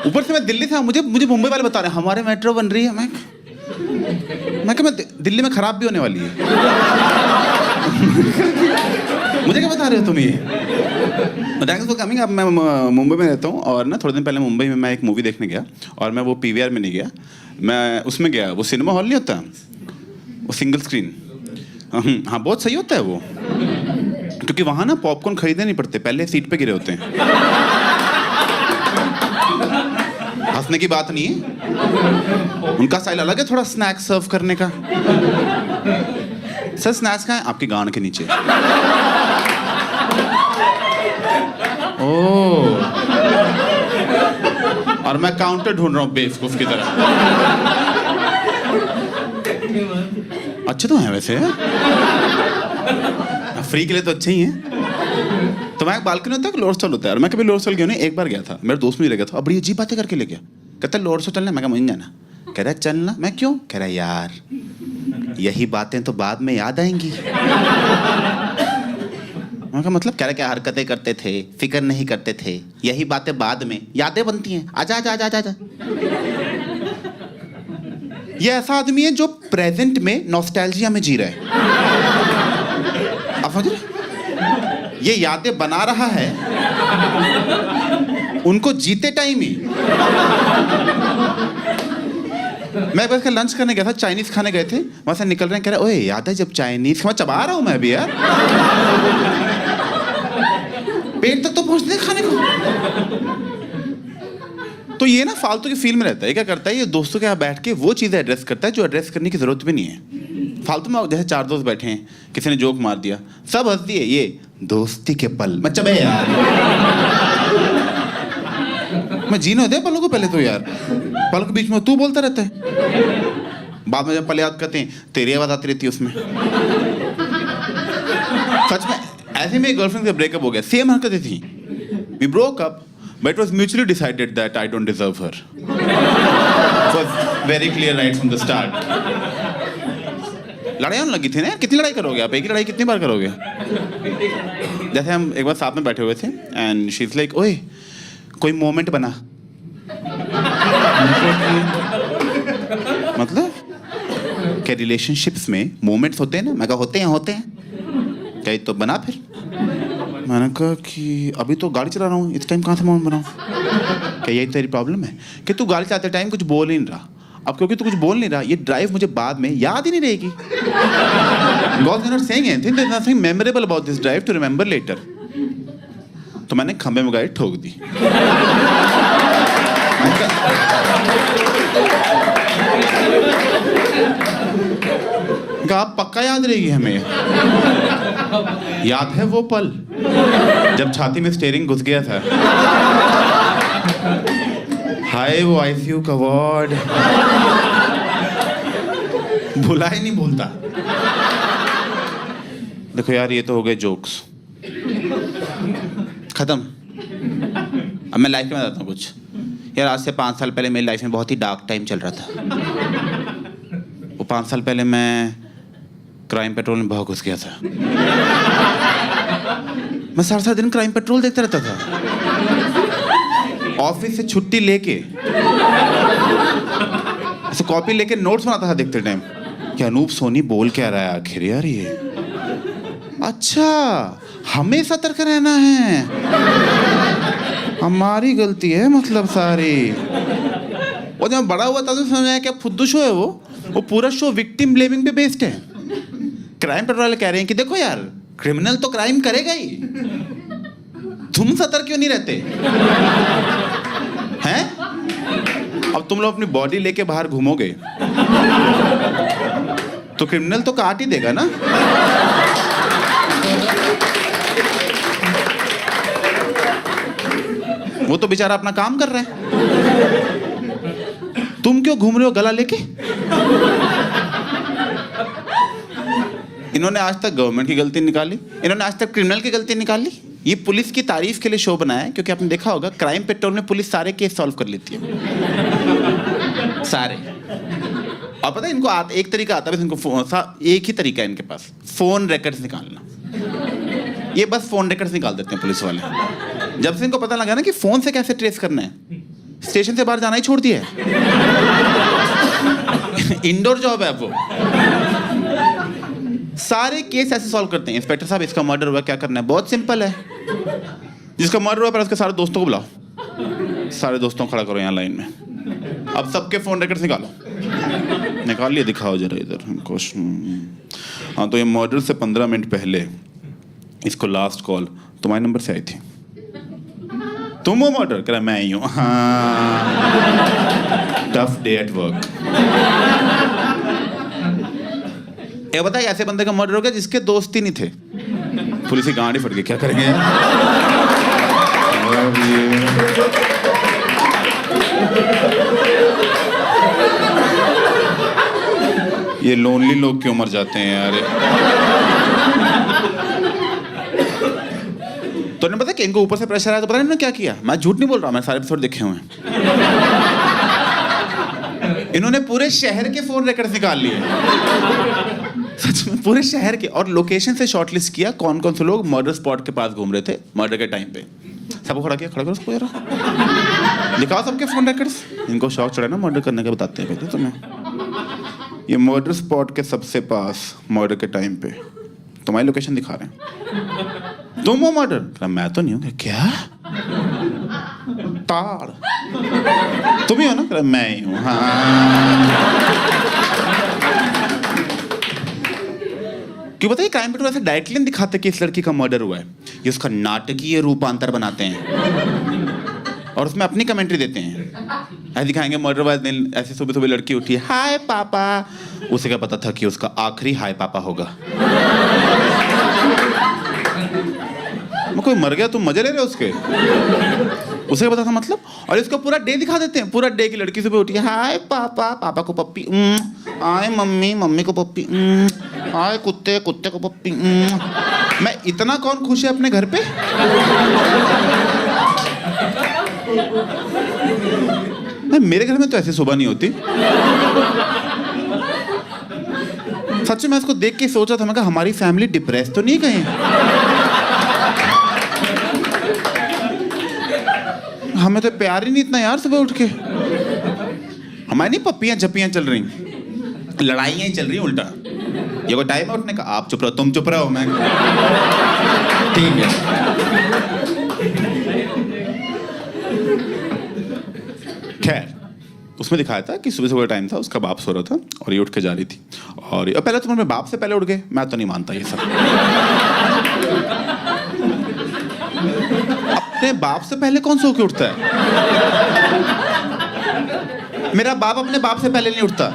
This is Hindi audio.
ऊपर से मैं दिल्ली से, मुझे मुंबई वाले बता रहे हैं हमारे मेट्रो बन रही है। मैं क्या दिल्ली में खराब भी होने वाली है। मुझे क्या बता रहे हो तुम ये? Thanks for coming. अब मैं मुंबई में रहता हूँ और ना थोड़े दिन पहले मुंबई में मैं एक मूवी देखने गया और मैं वो पीवीआर में नहीं गया, मैं उसमें गया। वो सिनेमा हॉल नहीं होता, वो सिंगल स्क्रीन। हाँ बहुत सही होता है वो, क्योंकि वहाँ ना पॉपकॉर्न खरीदने नहीं पड़ते, पहले सीट पे गिरे होते हैं। हंसने की बात नहीं है, उनका स्टाइल अलग है थोड़ा स्नैक्स सर्व करने का। सर स्नैक्स कहाँ है? आपकी गांड के नीचे। ओह, और मैं काउंटर ढूंढ रहा हूँ बेवकूफ की तरह। अच्छे तो हैं वैसे, फ्री के लिए तो अच्छे ही हैं। तो मैं बालकनी होता है, लोअर स्टॉल होता है, और मैं कभी लोअर स्टॉल गया नहीं। एक बार गया था, मेरा दोस्त मुझे ले गया था, बड़ी अजीब बातें करके ले गया। कहता है लोअर स्टॉल चलना, मैं कहा मुझे जाना। कह रहा है चलना, मैं क्यों? कह रहा है यार यही बातें तो बाद में याद आएंगी। मैं कहा मतलब? कह रहा क्या हरकतें करते थे, फिक्र नहीं करते थे, यही बातें बाद में यादें बनती हैं। आजा आजा आजा आजा। ये ऐसा आदमी है जो प्रेजेंट में नॉस्टैल्जिया में जी रहा है। आप समझ रहे? ये यादें बना रहा है उनको जीते टाइम ही। मैं बस लंच करने गया था, चाइनीज खाने गए थे, वहां से निकल रहे हैं, कह रहे ओए याद है जब चाइनीज मैं चबा रहा हूं मैं भी यार, पेट तक तो पहुंचते खाने को। तो ये ना फालतू की फील में रहता है। क्या करता है ये? दोस्तों के यहाँ बैठ के वो चीजें एड्रेस करता है जो एड्रेस करने की जरूरत भी नहीं है। फालतू में जैसे चार दोस्त बैठे हैं, किसी ने जोक मार दिया, सब हंस दिए, ये दोस्ती के पल। मैं चबे यार, मैं जीने होते पलों को पहले तो यार, पल के बीच में तू बोलता रहता है, बाद में जब पल याद करते हैं तेरी आवाज आती रहती है उसमें। सच में ऐसे में गर्लफ्रेंड से ब्रेकअप हो गया, सेम हरकतें थी। We broke up but it was mutually decided that I don't deserve her. It was very clear right from the start. लड़ाई होने लगी थी ना, कितनी लड़ाई करोगे आप? एक ही लड़ाई कितनी बार करोगे? जैसे हम एक बार साथ में बैठे हुए थे एंड शी इज लाइक ओए कोई मोमेंट बना। मतलब क्या रिलेशनशिप्स में मोमेंट्स होते हैं ना? मैं कहा होते हैं। क्या तो बना फिर। मैंने कहा कि अभी तो गाड़ी चला रहा हूँ, इस टाइम कहाँ से मोमेंट बनाऊँ? क्या यही तेरी प्रॉब्लम है कि तू गाड़ी चलाते टाइम कुछ बोल ही नहीं रहा? अब क्योंकि तू कुछ बोल नहीं रहा, ये ड्राइव मुझे बाद में याद ही नहीं रहेगी। God is not saying anything, there's nothing memorable about this drive to remember later. तो मैंने खंबे में गाड़ी ठोक दी। आप पक्का याद रहेगी हमें? याद है वो पल जब छाती में स्टीयरिंग घुस गया था? हाय वो आईसीयू का वार्ड, भुला ही नहीं भूलता। देखो यार ये तो हो गए जोक्स, खत्म। अब मैं लाइफ में बताता हूँ कुछ। यार आज से 5 साल पहले मेरी लाइफ में बहुत ही डार्क टाइम चल रहा था। वो 5 साल पहले मैं क्राइम पेट्रोल में बहुत घुस गया था। मैं सारा दिन क्राइम पेट्रोल देखता रहता था। ऑफिस से छुट्टी लेके ऐसे कॉपी लेके नोट्स बनाता था देखते टाइम कि अनूप सोनी बोल क्या रहा है आखिर यार ये। अच्छा हमें सतर्क रहना है, हमारी गलती है मतलब सारी। वो जब बड़ा हुआ था तो समझाया क्या फुद्दू शो है वो पूरा शो विक्टिम ब्लेमिंग पे बेस्ड है। क्राइम पेट्रोल वाले कह रहे हैं कि देखो यार क्रिमिनल तो क्राइम करेगा ही, तुम सतर्क क्यों नहीं रहते हैं? अब तुम लोग अपनी बॉडी लेके बाहर घूमोगे तो क्रिमिनल तो काट ही देगा ना। वो तो बेचारा अपना काम कर रहा है, तुम क्यों घूम रहे हो गला लेके? इन्होंने आज तक गवर्नमेंट की गलती निकाली, इन्होंने आज तक क्रिमिनल की गलती निकाली। ये पुलिस की तारीफ के लिए शो बनाया है, क्योंकि आपने देखा होगा क्राइम पेट्रोल में पुलिस सारे केस सॉल्व कर लेती है, सारे। और पता है इनको एक तरीका आता है, इनको एक ही तरीका है इनके पास, फोन रिकॉर्ड्स निकालना। ये बस फोन रिकॉर्ड्स निकाल देते हैं पुलिस वाले। जब से इनको पता लगा ना कि फोन से कैसे ट्रेस करना है, स्टेशन से बाहर जाना ही छोड़ दिया है। इंडोर जॉब है वो। सारे केस ऐसे सॉल्व करते हैं। इंस्पेक्टर साहब इसका मर्डर हुआ, क्या करना है? बहुत सिंपल है, जिसका मर्डर हुआ पर उसके सारे दोस्तों को बुलाओ, सारे दोस्तों को खड़ा करो यहाँ लाइन में, अब सबके फोन रिकॉर्ड्स निकालो। निकाल लिए, दिखाओ जरा इधर हमको। हाँ, तो ये मर्डर से 15 मिनट पहले इसको लास्ट कॉल तुम्हारे नंबर से आई थी। तुम वो मर्डर करा? मैं ही हूँ। हाँ, टफ डे एट वर्क। ये बता, ऐसे बंदे का मर्डर हो गया जिसके दोस्त ही नहीं थे। पुलिस की गाड़ी फट गई, क्या करेंगे यार? ये लोनली लोग क्यों मर जाते हैं यार? तो ने पता कि इनको ऊपर से प्रेशर आया, तो पता नहीं इन्होंने क्या किया। मैं झूठ नहीं बोल रहा, मैंने सारे एपिसोड देखे हुए हैं। इन्होंने पूरे शहर के फोन रिकॉर्ड्स निकाल लिए, सच में पूरे शहर के, और लोकेशन से शॉर्टलिस्ट किया कौन कौन से लोग मर्डर स्पॉट के पास घूम रहे थे मर्डर के टाइम पे। सबको खड़ा किया, खड़ा करो उसको यार, दिखाओ सबके फोन रिकॉर्ड्स। इनको शौक चढ़ा ना मर्डर करने का, बताते हैं पहले तुम्हें। ये मर्डर स्पॉट के सबसे पास मर्डर के टाइम पे तुम्हारी लोकेशन दिखा रहे हैं। तुम हो मर्डर? मैं तो नहीं हूँ। क्या ताड़? तुम ही हो ना? मैं ही हूँ। हाँ, क्यों बताइए, क्राइम पेट्रोल ऐसे डायरेक्टली नहीं दिखाते कि इस लड़की का मर्डर हुआ है। ये उसका नाटकीय रूपांतर बनाते हैं और उसमें अपनी कमेंट्री देते हैं। ऐसे दिखाएंगे मर्डर वाले दिन ऐसे सुबह सुबह लड़की उठी, हाय पापा। उसे क्या पता था कि उसका आखिरी हाय पापा होगा। कोई मर गया, तुम मजे ले रहे हो उसके? उसे पता था मतलब। और इसको पूरा डे दिखा देते हैं, पूरा डे की लड़की सुबह उठी, हाय पापा, पापा को पप्पी, हाय मम्मी, मम्मी को पप्पी, हाय कुत्ते, कुत्ते को पप्पी। मैं इतना कौन खुश है अपने घर पे? मेरे घर में तो ऐसी सुबह नहीं होती। सच में मैं इसको देख के सोचा था, मैं कहा हमारी फैमिली डिप्रेस तो नहीं कहीं? हमें तो प्यार ही नहीं इतना यार सुबह उठ के। हमारी नहीं पप्पियां झप्पियां चल रही, लड़ाइयां ही चल रही उल्टा। ये कोई टाइम है उठने का? आप चुप रहो, तुम चुप रहो, मैं ठीक है। खैर, उसमें दिखाया था कि सुबह सुबह टाइम था, उसका बाप सो रहा था और ये उठ के जा रही थी। और पहले तो मैं बाप से पहले उठ गए, मैं तो नहीं मानता ये सब। अपने बाप से पहले कौन सो के उठता है? मेरा बाप अपने बाप से पहले नहीं उठता।